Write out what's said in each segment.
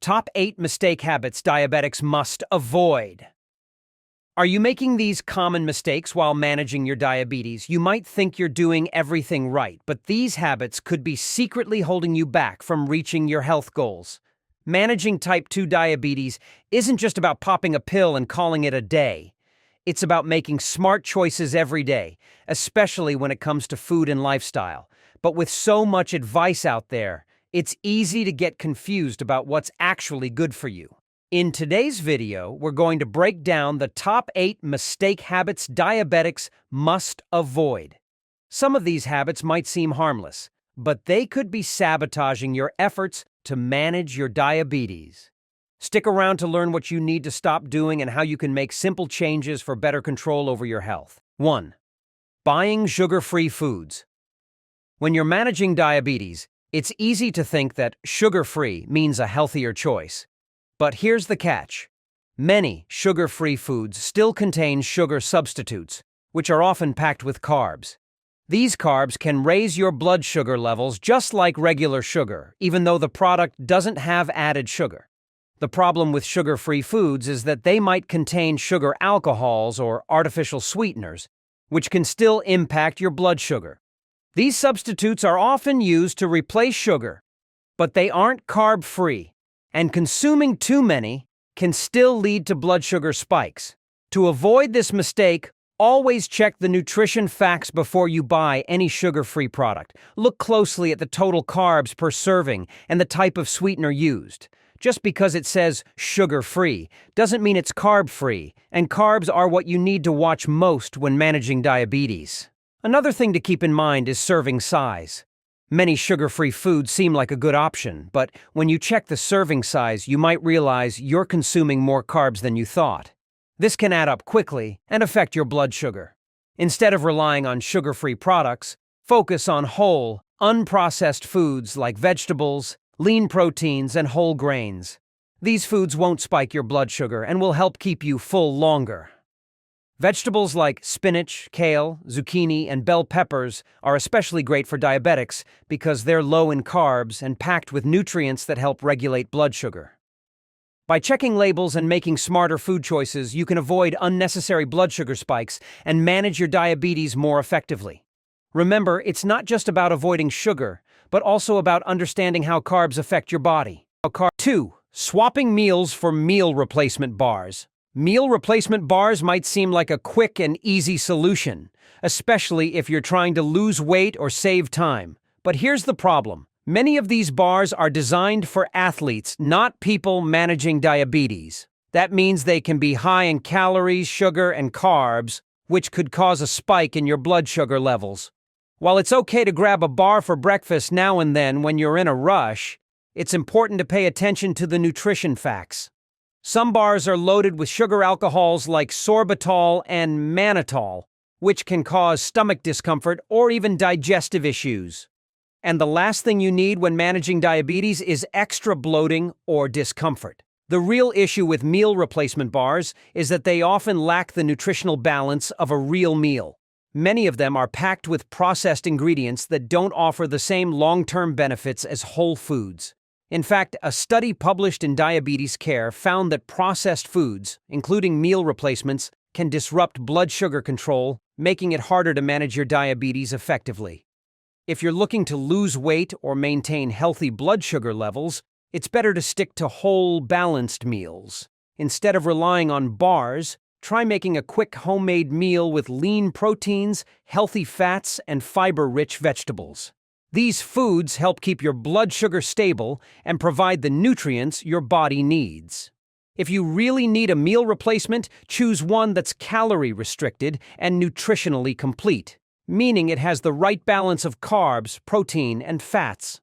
Top 8 mistake habits diabetics must avoid. Are you making these common mistakes while managing your diabetes? You might think you're doing everything right, but these habits could be secretly holding you back from reaching your health goals. Managing type 2 diabetes isn't just about popping a pill and calling it a day. It's about making smart choices every day, especially when it comes to food and lifestyle. But with so much advice out there, it's easy to get confused about what's actually good for you. In today's video, we're going to break down the top 8 mistake habits diabetics must avoid. Some of these habits might seem harmless, but they could be sabotaging your efforts to manage your diabetes. Stick around to learn what you need to stop doing and how you can make simple changes for better control over your health. 1. Buying sugar-free foods. When you're managing diabetes, it's easy to think that sugar-free means a healthier choice. But here's the catch. Many sugar-free foods still contain sugar substitutes, which are often packed with carbs. These carbs can raise your blood sugar levels just like regular sugar, even though the product doesn't have added sugar. The problem with sugar-free foods is that they might contain sugar alcohols or artificial sweeteners, which can still impact your blood sugar. These substitutes are often used to replace sugar, but they aren't carb-free, and consuming too many can still lead to blood sugar spikes. To avoid this mistake, always check the nutrition facts before you buy any sugar-free product. Look closely at the total carbs per serving and the type of sweetener used. Just because it says sugar-free doesn't mean it's carb-free, and carbs are what you need to watch most when managing diabetes. Another thing to keep in mind is serving size. Many sugar-free foods seem like a good option, but when you check the serving size, you might realize you're consuming more carbs than you thought. This can add up quickly and affect your blood sugar. Instead of relying on sugar-free products, focus on whole, unprocessed foods like vegetables, lean proteins, and whole grains. These foods won't spike your blood sugar and will help keep you full longer. Vegetables like spinach, kale, zucchini, and bell peppers are especially great for diabetics because they're low in carbs and packed with nutrients that help regulate blood sugar. By checking labels and making smarter food choices, you can avoid unnecessary blood sugar spikes and manage your diabetes more effectively. Remember, it's not just about avoiding sugar, but also about understanding how carbs affect your body. 2. Swapping meals for meal replacement bars. Meal replacement bars might seem like a quick and easy solution, especially if you're trying to lose weight or save time. But here's the problem. Many of these bars are designed for athletes, not people managing diabetes. That means they can be high in calories, sugar, and carbs, which could cause a spike in your blood sugar levels. While it's okay to grab a bar for breakfast now and then when you're in a rush, it's important to pay attention to the nutrition facts. Some bars are loaded with sugar alcohols like sorbitol and mannitol, which can cause stomach discomfort or even digestive issues. And the last thing you need when managing diabetes is extra bloating or discomfort. The real issue with meal replacement bars is that they often lack the nutritional balance of a real meal. Many of them are packed with processed ingredients that don't offer the same long-term benefits as whole foods. In fact, a study published in Diabetes Care found that processed foods, including meal replacements, can disrupt blood sugar control, making it harder to manage your diabetes effectively. If you're looking to lose weight or maintain healthy blood sugar levels, it's better to stick to whole, balanced meals. Instead of relying on bars, try making a quick homemade meal with lean proteins, healthy fats, and fiber-rich vegetables. These foods help keep your blood sugar stable and provide the nutrients your body needs. If you really need a meal replacement, choose one that's calorie-restricted and nutritionally complete, meaning it has the right balance of carbs, protein, and fats.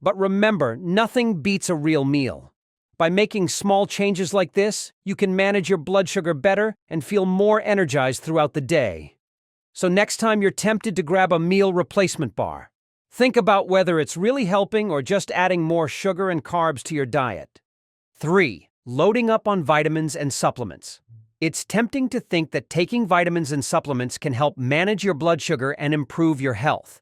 But remember, nothing beats a real meal. By making small changes like this, you can manage your blood sugar better and feel more energized throughout the day. So next time you're tempted to grab a meal replacement bar, think about whether it's really helping or just adding more sugar and carbs to your diet. 3. Loading up on vitamins and supplements. It's tempting to think that taking vitamins and supplements can help manage your blood sugar and improve your health.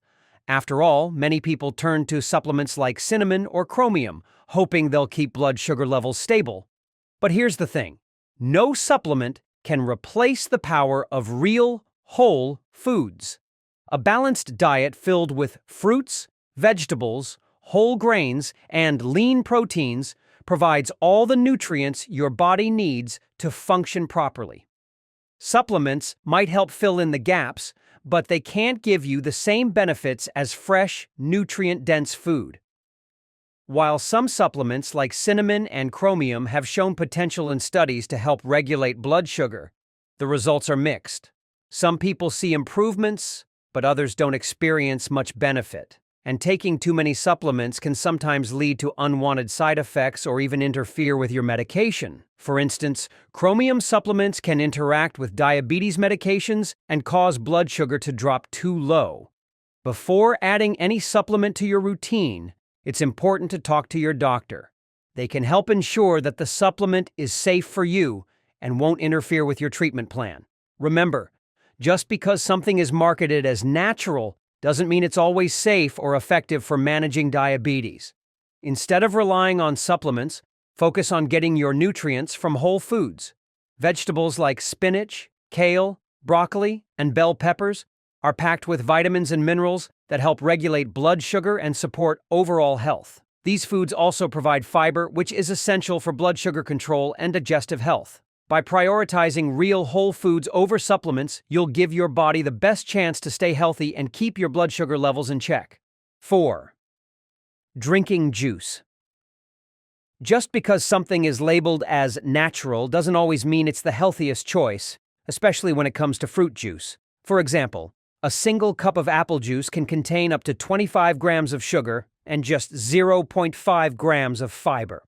After all, many people turn to supplements like cinnamon or chromium, hoping they'll keep blood sugar levels stable. But here's the thing. No supplement can replace the power of real, whole foods. A balanced diet filled with fruits, vegetables, whole grains, and lean proteins provides all the nutrients your body needs to function properly. Supplements might help fill in the gaps, but they can't give you the same benefits as fresh, nutrient-dense food. While some supplements like cinnamon and chromium have shown potential in studies to help regulate blood sugar, the results are mixed. Some people see improvements, but others don't experience much benefit. And taking too many supplements can sometimes lead to unwanted side effects or even interfere with your medication. For instance, chromium supplements can interact with diabetes medications and cause blood sugar to drop too low. Before adding any supplement to your routine, it's important to talk to your doctor. They can help ensure that the supplement is safe for you and won't interfere with your treatment plan. Remember, just because something is marketed as natural doesn't mean it's always safe or effective for managing diabetes. Instead of relying on supplements, focus on getting your nutrients from whole foods. Vegetables like spinach, kale, broccoli, and bell peppers are packed with vitamins and minerals that help regulate blood sugar and support overall health. These foods also provide fiber, which is essential for blood sugar control and digestive health. By prioritizing real whole foods over supplements, you'll give your body the best chance to stay healthy and keep your blood sugar levels in check. 4. Drinking juice. Just because something is labeled as natural doesn't always mean it's the healthiest choice, especially when it comes to fruit juice. For example, a single cup of apple juice can contain up to 25 grams of sugar and just 0.5 grams of fiber.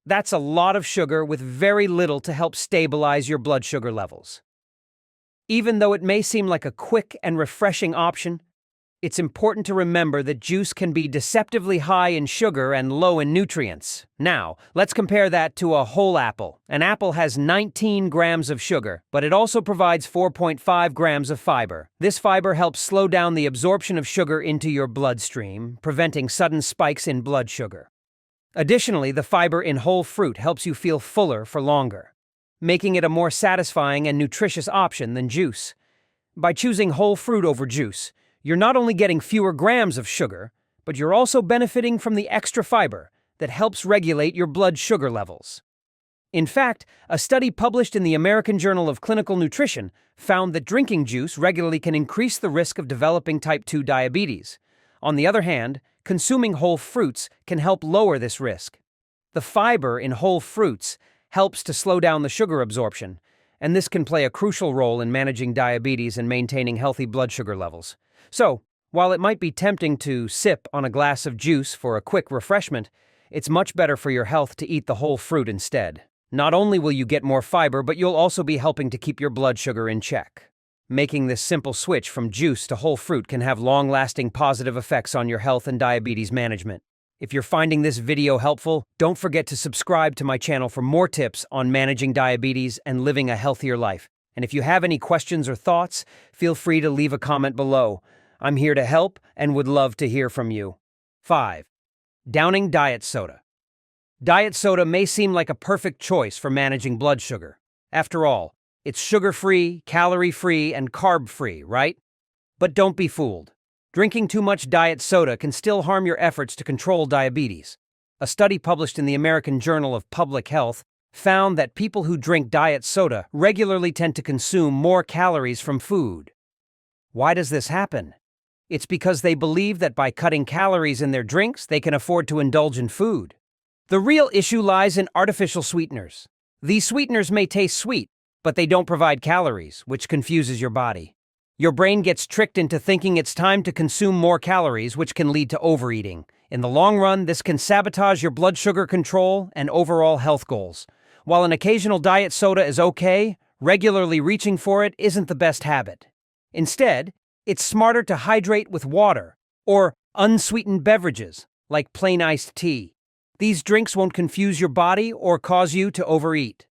That's a lot of sugar with very little to help stabilize your blood sugar levels. Even though it may seem like a quick and refreshing option, it's important to remember that juice can be deceptively high in sugar and low in nutrients. Now, let's compare that to a whole apple. An apple has 19 grams of sugar, but it also provides 4.5 grams of fiber. This fiber helps slow down the absorption of sugar into your bloodstream, preventing sudden spikes in blood sugar. Additionally, the fiber in whole fruit helps you feel fuller for longer, making it a more satisfying and nutritious option than juice. By choosing whole fruit over juice, you're not only getting fewer grams of sugar, but you're also benefiting from the extra fiber that helps regulate your blood sugar levels. In fact, a study published in the American Journal of Clinical Nutrition found that drinking juice regularly can increase the risk of developing type 2 diabetes. On the other hand, consuming whole fruits can help lower this risk. The fiber in whole fruits helps to slow down the sugar absorption, and this can play a crucial role in managing diabetes and maintaining healthy blood sugar levels. So, while it might be tempting to sip on a glass of juice for a quick refreshment, it's much better for your health to eat the whole fruit instead. Not only will you get more fiber, but you'll also be helping to keep your blood sugar in check. Making this simple switch from juice to whole fruit can have long-lasting positive effects on your health and diabetes management. If you're finding this video helpful, don't forget to subscribe to my channel for more tips on managing diabetes and living a healthier life. And if you have any questions or thoughts, feel free to leave a comment below. I'm here to help and would love to hear from you. 5. Downing diet soda. Diet soda may seem like a perfect choice for managing blood sugar. After all, it's sugar-free, calorie-free, and carb-free, right? But don't be fooled. Drinking too much diet soda can still harm your efforts to control diabetes. A study published in the American Journal of Public Health found that people who drink diet soda regularly tend to consume more calories from food. Why does this happen? It's because they believe that by cutting calories in their drinks, they can afford to indulge in food. The real issue lies in artificial sweeteners. These sweeteners may taste sweet, but they don't provide calories, which confuses your body. Your brain gets tricked into thinking it's time to consume more calories, which can lead to overeating. In the long run, this can sabotage your blood sugar control and overall health goals. While an occasional diet soda is okay, regularly reaching for it isn't the best habit. Instead, it's smarter to hydrate with water or unsweetened beverages, like plain iced tea. These drinks won't confuse your body or cause you to overeat.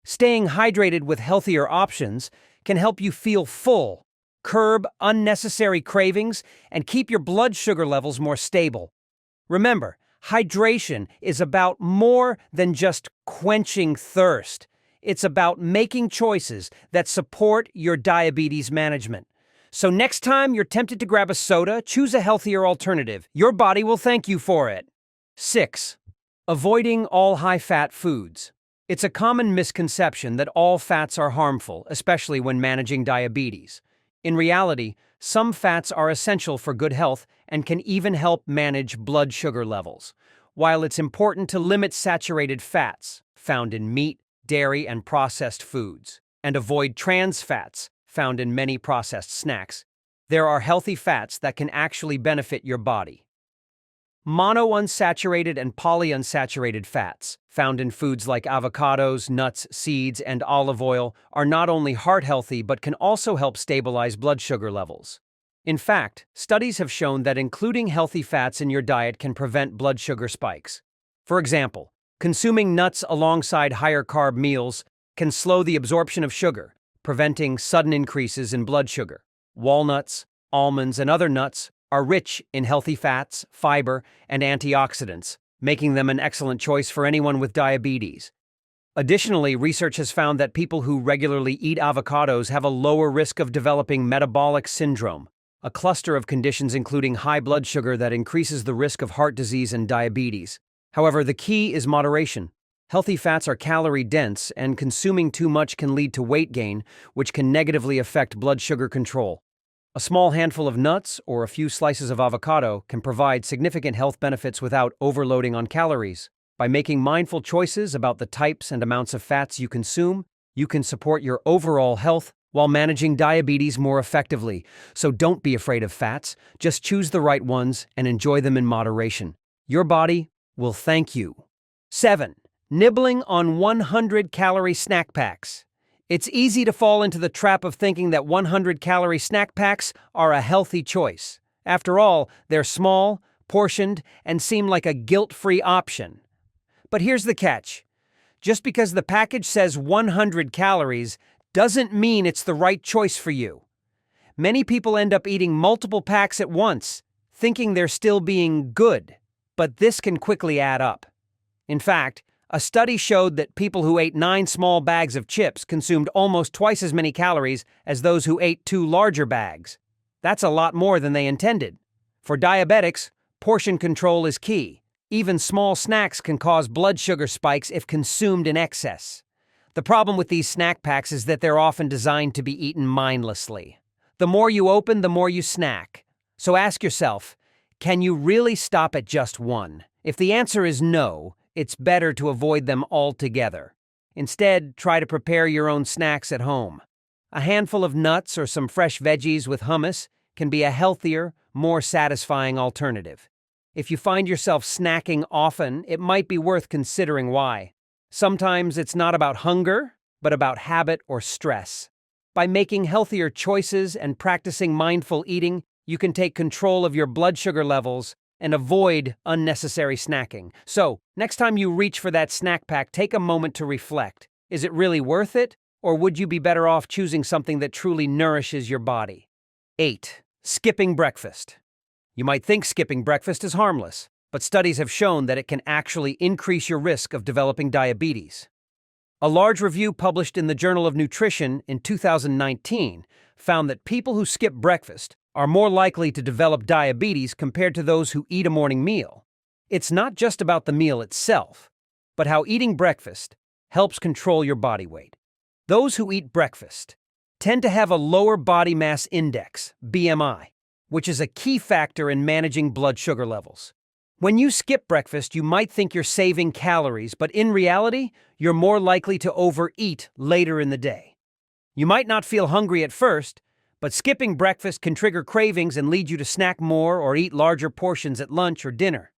Staying hydrated with healthier options can help you feel full, curb unnecessary cravings, and keep your blood sugar levels more stable. Remember, Hydration is about more than just quenching thirst. It's about making choices that support your diabetes management. So next time you're tempted to grab a soda, choose a healthier alternative. Your body will thank you for it. 6. Avoiding all high-fat foods. It's a common misconception that all fats are harmful, especially when managing diabetes. In reality, some fats are essential for good health and can even help manage blood sugar levels. While it's important to limit saturated fats found in meat, dairy, and processed foods, and avoid trans fats found in many processed snacks, there are healthy fats that can actually benefit your body. Monounsaturated and polyunsaturated fats, found in foods like avocados, nuts, seeds, and olive oil, are not only heart-healthy but can also help stabilize blood sugar levels. In fact, studies have shown that including healthy fats in your diet can prevent blood sugar spikes. For example, consuming nuts alongside higher-carb meals can slow the absorption of sugar, preventing sudden increases in blood sugar. Walnuts, almonds, and other nuts are rich in healthy fats, fiber, and antioxidants, making them an excellent choice for anyone with diabetes. Additionally, research has found that people who regularly eat avocados have a lower risk of developing metabolic syndrome, a cluster of conditions including high blood sugar that increases the risk of heart disease and diabetes. However, the key is moderation. Healthy fats are calorie-dense, and consuming too much can lead to weight gain, which can negatively affect blood sugar control. A small handful of nuts or a few slices of avocado can provide significant health benefits without overloading on calories. By making mindful choices about the types and amounts of fats you consume, you can support your overall health while managing diabetes more effectively. So don't be afraid of fats, just choose the right ones and enjoy them in moderation. Your body will thank you. 7. Nibbling on 100-calorie snack packs. It's easy to fall into the trap of thinking that 100-calorie snack packs are a healthy choice. After all, they're small, portioned, and seem like a guilt-free option. But here's the catch. Just because the package says 100 calories doesn't mean it's the right choice for you. Many people end up eating multiple packs at once, thinking they're still being good, but this can quickly add up. In fact, a study showed that people who ate 9 small bags of chips consumed almost twice as many calories as those who ate 2 larger bags. That's a lot more than they intended. For diabetics, portion control is key. Even small snacks can cause blood sugar spikes if consumed in excess. The problem with these snack packs is that they're often designed to be eaten mindlessly. The more you open, the more you snack. So ask yourself, can you really stop at just one? If the answer is no, it's better to avoid them altogether. Instead, try to prepare your own snacks at home. A handful of nuts or some fresh veggies with hummus can be a healthier, more satisfying alternative. If you find yourself snacking often, it might be worth considering why. Sometimes it's not about hunger, but about habit or stress. By making healthier choices and practicing mindful eating, you can take control of your blood sugar levels and avoid unnecessary snacking. So, next time you reach for that snack pack, take a moment to reflect. Is it really worth it, or would you be better off choosing something that truly nourishes your body? 8. Skipping breakfast. You might think skipping breakfast is harmless, but studies have shown that it can actually increase your risk of developing diabetes. A large review published in the Journal of Nutrition in 2019 found that people who skip breakfast are more likely to develop diabetes compared to those who eat a morning meal. It's not just about the meal itself, but how eating breakfast helps control your body weight. Those who eat breakfast tend to have a lower body mass index, BMI, which is a key factor in managing blood sugar levels. When you skip breakfast, you might think you're saving calories, but in reality, you're more likely to overeat later in the day. You might not feel hungry at first, but skipping breakfast can trigger cravings and lead you to snack more or eat larger portions at lunch or dinner.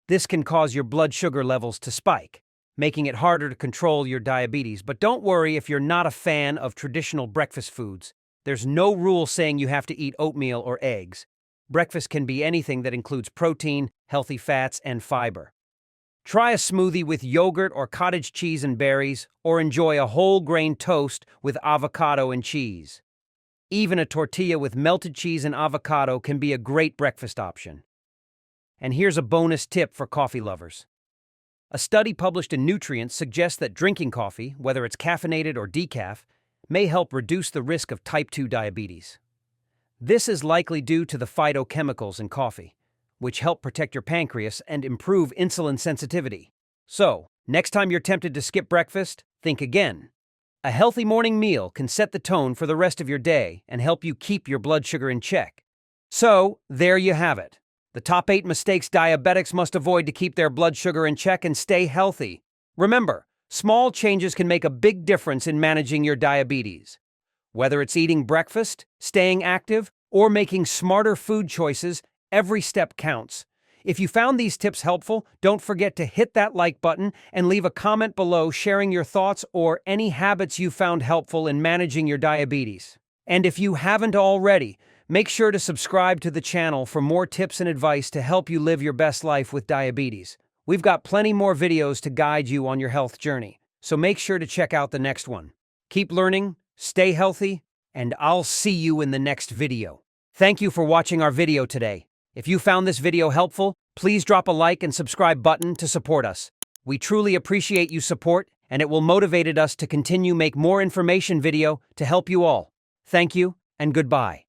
This can cause your blood sugar levels to spike, making it harder to control your diabetes. But don't worry if you're not a fan of traditional breakfast foods. There's no rule saying you have to eat oatmeal or eggs. Breakfast can be anything that includes protein, healthy fats, and fiber. Try a smoothie with yogurt or cottage cheese and berries, or enjoy a whole grain toast with avocado and cheese. Even a tortilla with melted cheese and avocado can be a great breakfast option. And here's a bonus tip for coffee lovers. A study published in Nutrients suggests that drinking coffee, whether it's caffeinated or decaf, may help reduce the risk of type 2 diabetes. This is likely due to the phytochemicals in coffee, which help protect your pancreas and improve insulin sensitivity. So, next time you're tempted to skip breakfast, think again. A healthy morning meal can set the tone for the rest of your day and help you keep your blood sugar in check. So, there you have it. The top 8 mistakes diabetics must avoid to keep their blood sugar in check and stay healthy. Remember, small changes can make a big difference in managing your diabetes. Whether it's eating breakfast, staying active, or making smarter food choices, every step counts. If you found these tips helpful, don't forget to hit that like button and leave a comment below sharing your thoughts or any habits you found helpful in managing your diabetes. And if you haven't already, make sure to subscribe to the channel for more tips and advice to help you live your best life with diabetes. We've got plenty more videos to guide you on your health journey, so make sure to check out the next one. Keep learning, stay healthy, and I'll see you in the next video. Thank you for watching our video today. If you found this video helpful, please drop a like and subscribe button to support us. We truly appreciate you support, and it will motivate us to continue make more information video to help you all. Thank you, and goodbye.